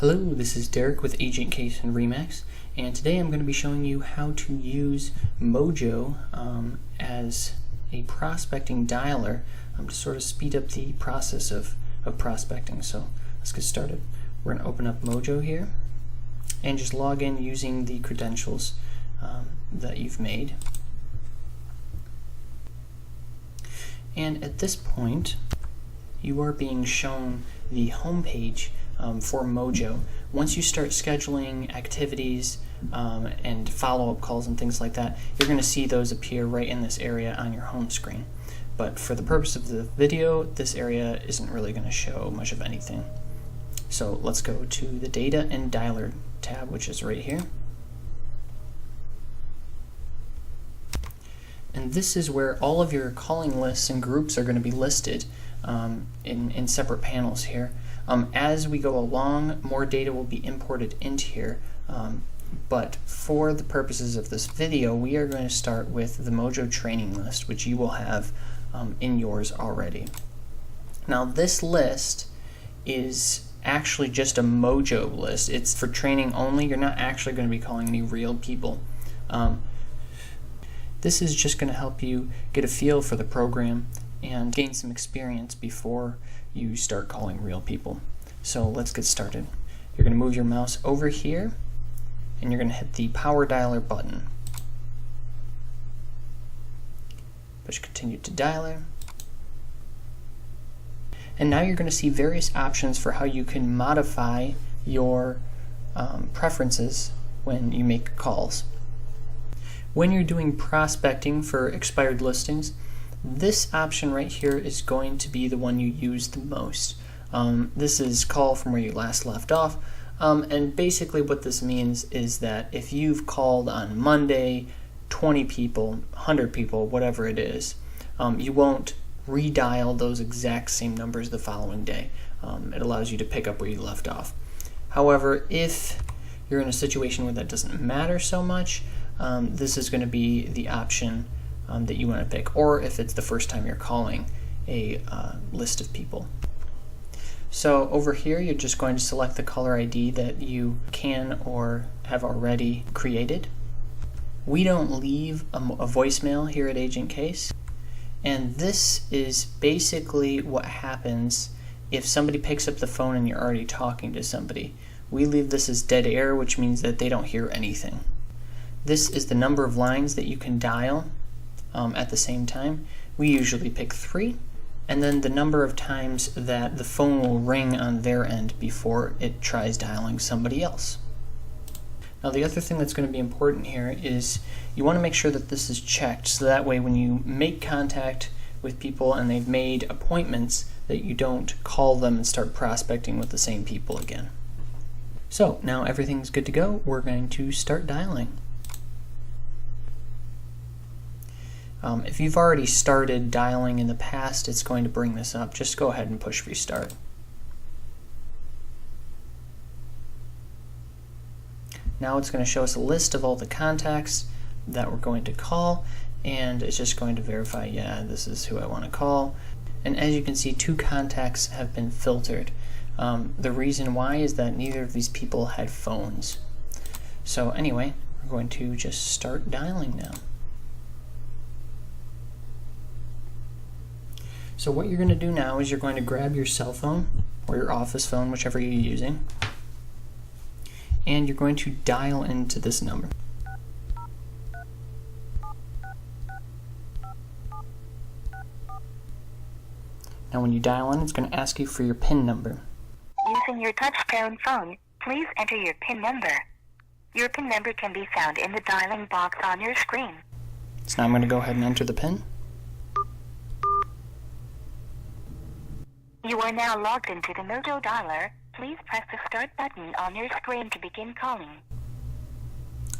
Hello, this is Derek with Agent Case and Remax, and today I'm going to be showing you how to use Mojo as a prospecting dialer to sort of speed up the process of prospecting. So let's get started. We're going to open up Mojo here and just log in using the credentials that you've made. And at this point, you are being shown the home page for Mojo. Once you start scheduling activities and follow-up calls and things like that, you're going to see those appear right in this area on your home screen. But for the purpose of the video, this area isn't really going to show much of anything. So let's go to the Data and Dialer tab, which is right here. And this is where all of your calling lists and groups are going to be listed in separate panels here. As we go along, more data will be imported into here, but for the purposes of this video, we are going to start with the Mojo training list, which you will have in yours already. Now this list is actually just a Mojo list. It's for training only. You're not actually going to be calling any real people. This is just going to help you get a feel for the program and gain some experience before you start calling real people. So let's get started. You're going to move your mouse over here and you're going to hit the power dialer button. Push continue to dialer. And now you're going to see various options for how you can modify your preferences when you make calls. When you're doing prospecting for expired listings, this option right here is going to be the one you use the most. This is call from where you last left off, and basically what this means is that if you've called on Monday 20 people, 100 people, whatever it is, you won't redial those exact same numbers the following day. It allows you to pick up where you left off. However, if you're in a situation where that doesn't matter so much, this is going to be the option that you want to pick, or if it's the first time you're calling a list of people. So over here, you're just going to select the caller ID that you can or have already created. We don't leave a voicemail here at Agent Case, and this is basically what happens if somebody picks up the phone and you're already talking to somebody. We leave this as dead air, which means that they don't hear anything. This is the number of lines that you can dial at the same time. We usually pick 3, and then the number of times that the phone will ring on their end before it tries dialing somebody else. Now the other thing that's going to be important here is you want to make sure that this is checked, so that way when you make contact with people and they've made appointments, that you don't call them and start prospecting with the same people again. So now everything's good to go. We're going to start dialing. If you've already started dialing in the past, it's going to bring this up. Just go ahead and push restart. Now it's going to show us a list of all the contacts that we're going to call, and it's just going to verify, yeah, this is who I want to call. And as you can see, 2 contacts have been filtered. The reason why is that neither of these people had phones. So anyway, we're going to just start dialing now. So what you're going to do now is you're going to grab your cell phone or your office phone, whichever you're using, and you're going to dial into this number. Now when you dial in, it's going to ask you for your PIN number. Using your touchtone phone, please enter your PIN number. Your PIN number can be found in the dialing box on your screen. So now I'm going to go ahead and enter the PIN. You are now logged into the Mojo dialer. Please press the start button on your screen to begin calling.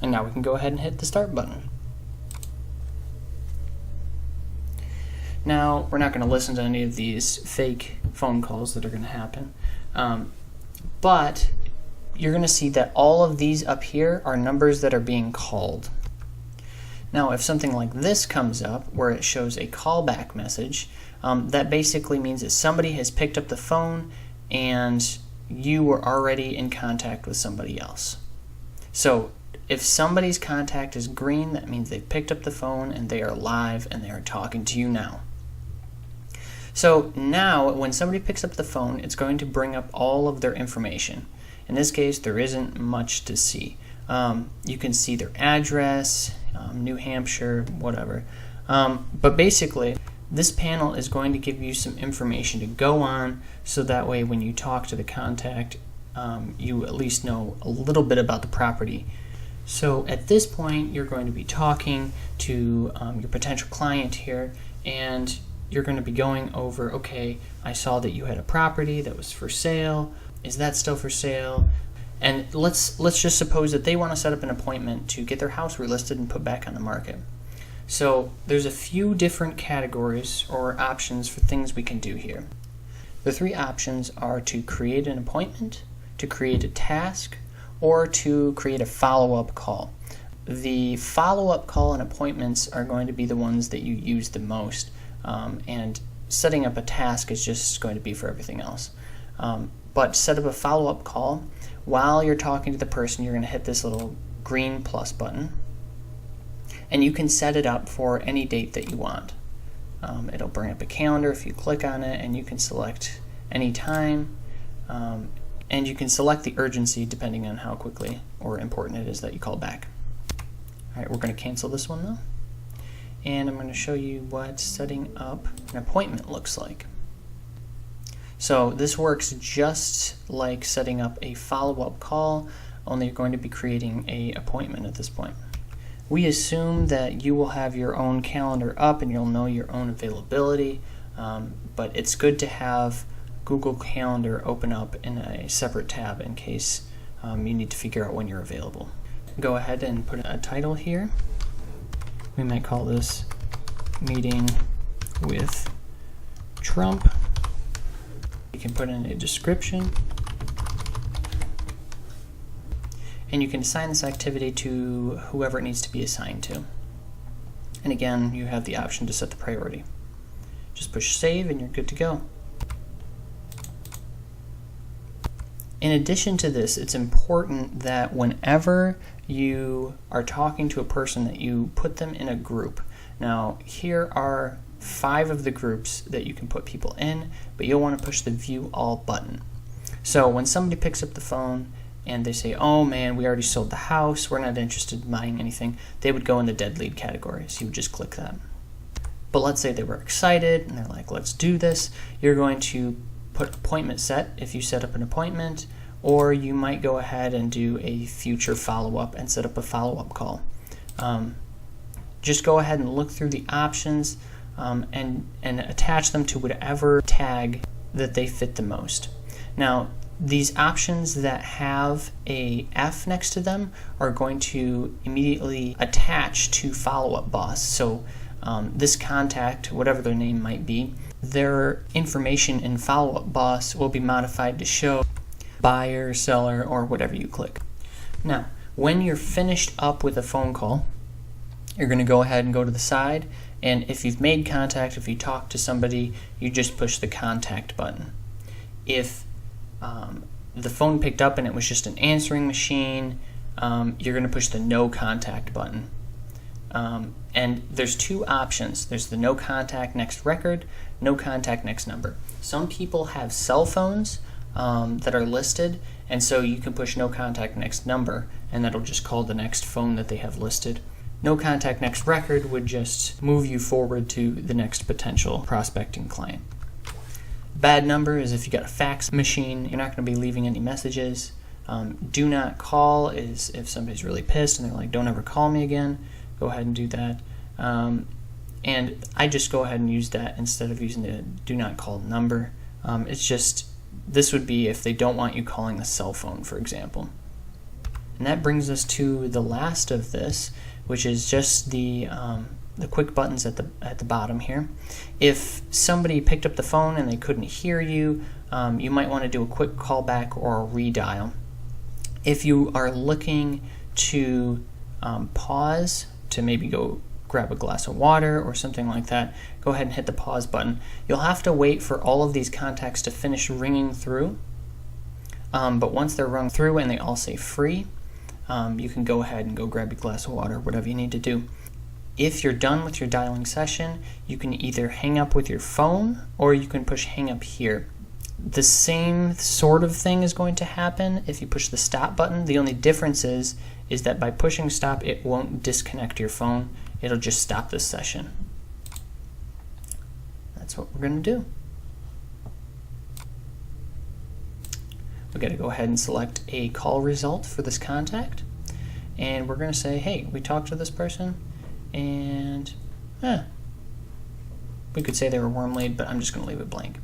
And now we can go ahead and hit the start button. Now, we're not going to listen to any of these fake phone calls that are going to happen, but you're going to see that all of these up here are numbers that are being called. Now, if something like this comes up where it shows a callback message, that basically means that somebody has picked up the phone and you were already in contact with somebody else. So if somebody's contact is green, that means they've picked up the phone and they are live and they are talking to you now. So now when somebody picks up the phone, it's going to bring up all of their information. In this case, there isn't much to see. You can see their address, New Hampshire, whatever. But basically, this panel is going to give you some information to go on, so that way when you talk to the contact, you at least know a little bit about the property. So at this point, you're going to be talking to your potential client here, and you're going to be going over, okay, I saw that you had a property that was for sale. Is that still for sale? And let's just suppose that they want to set up an appointment to get their house relisted and put back on the market. So there's a few different categories or options for things we can do here. The three options are to create an appointment, to create a task, or to create a follow-up call. The follow-up call and appointments are going to be the ones that you use the most, and setting up a task is just going to be for everything else. But set up a follow-up call. While you're talking to the person, you're going to hit this little green plus button, and you can set it up for any date that you want. It'll bring up a calendar if you click on it, and you can select any time, and you can select the urgency depending on how quickly or important it is that you call back. Alright, we're going to cancel this one though, and I'm going to show you what setting up an appointment looks like. So this works just like setting up a follow-up call, only you're going to be creating an appointment at this point. We assume that you will have your own calendar up and you'll know your own availability, but it's good to have Google Calendar open up in a separate tab in case you need to figure out when you're available. Go ahead and put a title here. We might call this Meeting with Trump. You can put in a description, and you can assign this activity to whoever it needs to be assigned to. And again, you have the option to set the priority. Just push save and you're good to go. In addition to this, it's important that whenever you are talking to a person that you put them in a group. Now, here are 5 of the groups that you can put people in, but you'll want to push the View All button. So when somebody picks up the phone and they say, oh man, we already sold the house, we're not interested in buying anything, they would go in the dead lead category, so you would just click that. But let's say they were excited and they're like, let's do this. You're going to put appointment set if you set up an appointment, or you might go ahead and do a future follow-up and set up a follow-up call. Just go ahead and look through the options and attach them to whatever tag that they fit the most. Now, these options that have a F next to them are going to immediately attach to follow-up boss. So this contact, whatever their name might be, their information in follow-up boss will be modified to show buyer, seller, or whatever you click. Now, when you're finished up with a phone call, you're going to go ahead and go to the side, and if you've made contact, if you talk to somebody, you just push the contact button. If the phone picked up and it was just an answering machine, you're going to push the no contact button. And there's 2 options. There's the no contact next record, no contact next number. Some people have cell phones that are listed, and so you can push no contact next number, and that'll just call the next phone that they have listed. No contact next record would just move you forward to the next potential prospecting client. Bad number is if you got a fax machine, you're not going to be leaving any messages. Do not call is if somebody's really pissed and they're like, don't ever call me again. Go ahead and do that. And I just go ahead and use that instead of using the do not call number. It's just, this would be if they don't want you calling the cell phone, for example. And that brings us to the last of this, which is just the quick buttons at the bottom here. If somebody picked up the phone and they couldn't hear you, you might want to do a quick callback or a redial. If you are looking to pause to maybe go grab a glass of water or something like that, go ahead and hit the pause button. You'll have to wait for all of these contacts to finish ringing through. but once they're rung through and they all say free, you can go ahead and go grab your glass of water, whatever you need to do. If you're done with your dialing session, you can either hang up with your phone or you can push hang up here. The same sort of thing is going to happen if you push the stop button. The only difference is that by pushing stop, it won't disconnect your phone. It'll just stop this session. That's what we're going to do. We've got to go ahead and select a call result for this contact. And we're going to say, hey, we talked to this person, and we could say they were warm laid, but I'm just going to leave it blank.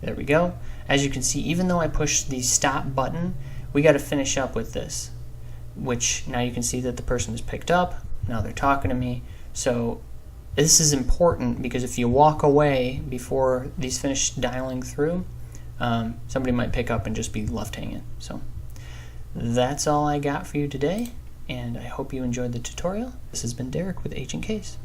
There we go. As you can see, even though I pushed the stop button, we got to finish up with this, which now you can see that the person is picked up. Now they're talking to me. So this is important because if you walk away before these finish dialing through, somebody might pick up and just be left hanging. So that's all I got for you today, and I hope you enjoyed the tutorial. This has been Derek with Agent Case.